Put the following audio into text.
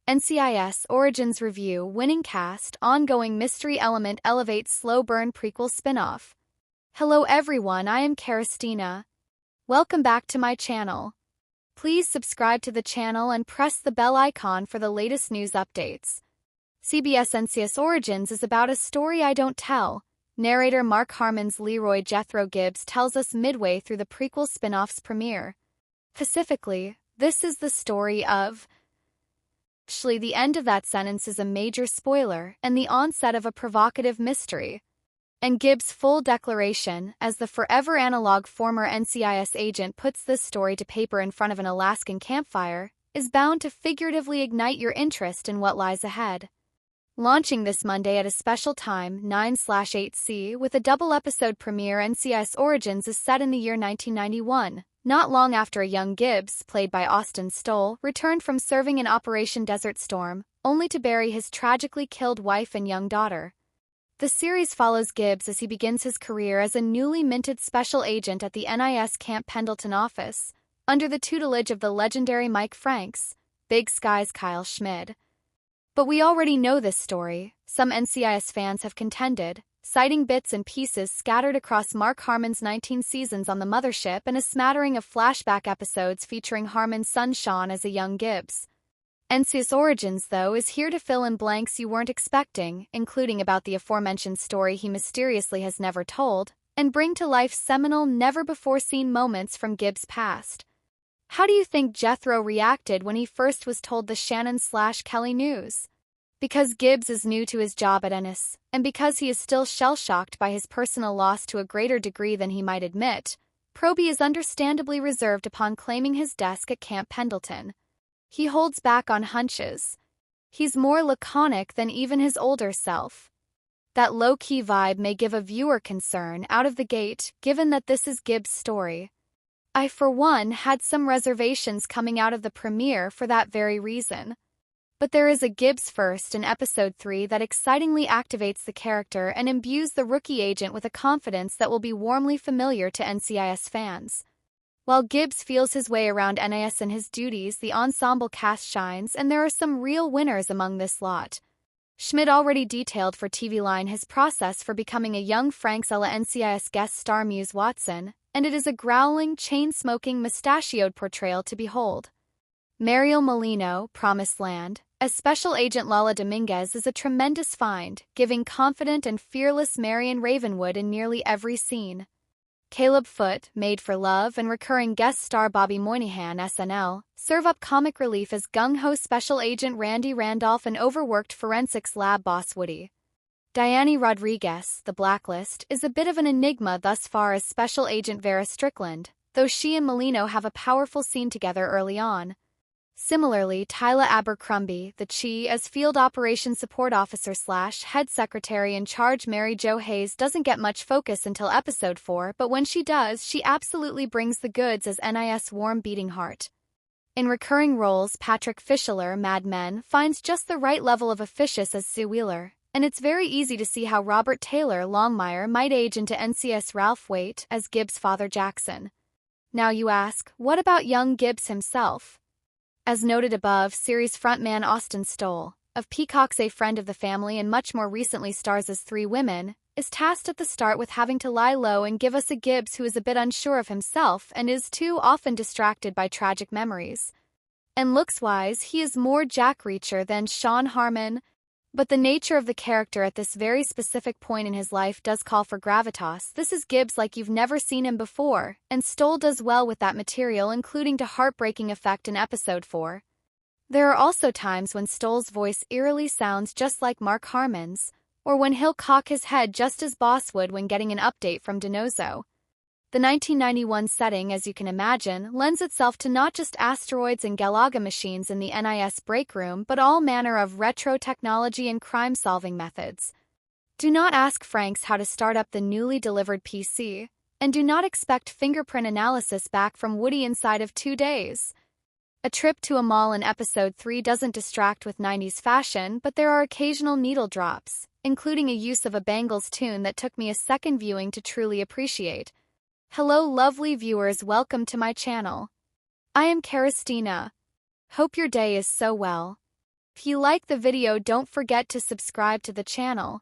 NCIS Origins Review Winning Cast Ongoing Mystery Element Elevates Slow Burn Prequel Spinoff. Hello everyone, I am Christina. Welcome back to my channel. Please subscribe to the channel and press the bell icon for the latest news updates. CBS NCIS Origins is about a story I don't tell. Narrator Mark Harmon's Leroy Jethro Gibbs tells us midway through the prequel spin-off's premiere. Specifically, this is the story of... Actually, the end of that sentence is a major spoiler and the onset of a provocative mystery. And Gibbs' full declaration, as the forever analog former NCIS agent puts this story to paper in front of an Alaskan campfire, is bound to figuratively ignite your interest in what lies ahead. Launching this Monday at a special time, 9/8C, with a double-episode premiere, NCIS Origins is set in the year 1991, not long after a young Gibbs, played by Stowell, returned from serving in Operation Desert Storm, only to bury his tragically killed wife and young daughter. The series follows Gibbs as he begins his career as a newly minted special agent at the NIS Camp Pendleton office, under the tutelage of the legendary Mike Franks, Big Sky's Kyle Schmid. But we already know this story, some NCIS fans have contended, citing bits and pieces scattered across Mark Harmon's 19 seasons on the mothership and a smattering of flashback episodes featuring Harmon's son Sean as a young Gibbs. NCIS Origins, though, is here to fill in blanks you weren't expecting, including about the aforementioned story he mysteriously has never told, and bring to life seminal, never-before-seen moments from Gibbs' past. How do you think Jethro reacted when he first was told the Shannon/Kelly news? Because Gibbs is new to his job at NIS, and because he is still shell-shocked by his personal loss to a greater degree than he might admit, Proby is understandably reserved upon claiming his desk at Camp Pendleton. He holds back on hunches. He's more laconic than even his older self. That low-key vibe may give a viewer concern out of the gate, given that this is Gibbs' story. I, for one, had some reservations coming out of the premiere for that very reason. But there is a Gibbs first in Episode 3 that excitingly activates the character and imbues the rookie agent with a confidence that will be warmly familiar to NCIS fans. While Gibbs feels his way around NIS and his duties, the ensemble cast shines, and there are some real winners among this lot. Schmid already detailed for TV Line his process for becoming a young Franks a la NCIS guest star Muse Watson, and it is a growling, chain-smoking, mustachioed portrayal to behold. Mariel Molino, Promised Land, as Special Agent Lala Dominguez, is a tremendous find, giving confident and fearless Marion Ravenwood in nearly every scene. Caleb Foote, Made for Love, and recurring guest star Bobby Moynihan, SNL, serve up comic relief as gung-ho Special Agent Randy Randolph and overworked forensics lab boss Woody. Diane Rodriguez, The Blacklist, is a bit of an enigma thus far as Special Agent Vera Strickland, though she and Molino have a powerful scene together early on. Similarly, Tyla Abercrombie, the Chi, as Field Operations Support Officer/Head Secretary in charge Mary Jo Hayes, doesn't get much focus until Episode 4, but when she does, she absolutely brings the goods as NIS' warm beating heart. In recurring roles, Patrick Fischler, Mad Men, finds just the right level of officious as Sue Wheeler, and it's very easy to see how Robert Taylor Longmire might age into NCIS Ralph Waite as Gibbs' father Jackson. Now you ask, what about young Gibbs himself? As noted above, series frontman Stowell, of Peacock's A Friend of the Family and much more recently stars as Three Women, is tasked at the start with having to lie low and give us a Gibbs who is a bit unsure of himself and is too often distracted by tragic memories. And looks-wise, he is more Jack Reacher than Sean Harmon, but the nature of the character at this very specific point in his life does call for gravitas. This is Gibbs like you've never seen him before, and Stowell does well with that material, including to heartbreaking effect in Episode 4. There are also times when Stowell's voice eerily sounds just like Mark Harmon's, or when he'll cock his head just as Boss would when getting an update from DiNozzo. The 1991 setting, as you can imagine, lends itself to not just asteroids and Galaga machines in the NIS break room, but all manner of retro technology and crime-solving methods. Do not ask Franks how to start up the newly delivered PC, and do not expect fingerprint analysis back from Woody inside of 2 days. A trip to a mall in Episode 3 doesn't distract with 90s fashion, but there are occasional needle drops, including a use of a Bangles tune that took me a second viewing to truly appreciate. Hello lovely viewers, welcome to my channel. I am Christina. Hope your day is so well. If you like the video, don't forget to subscribe to the channel.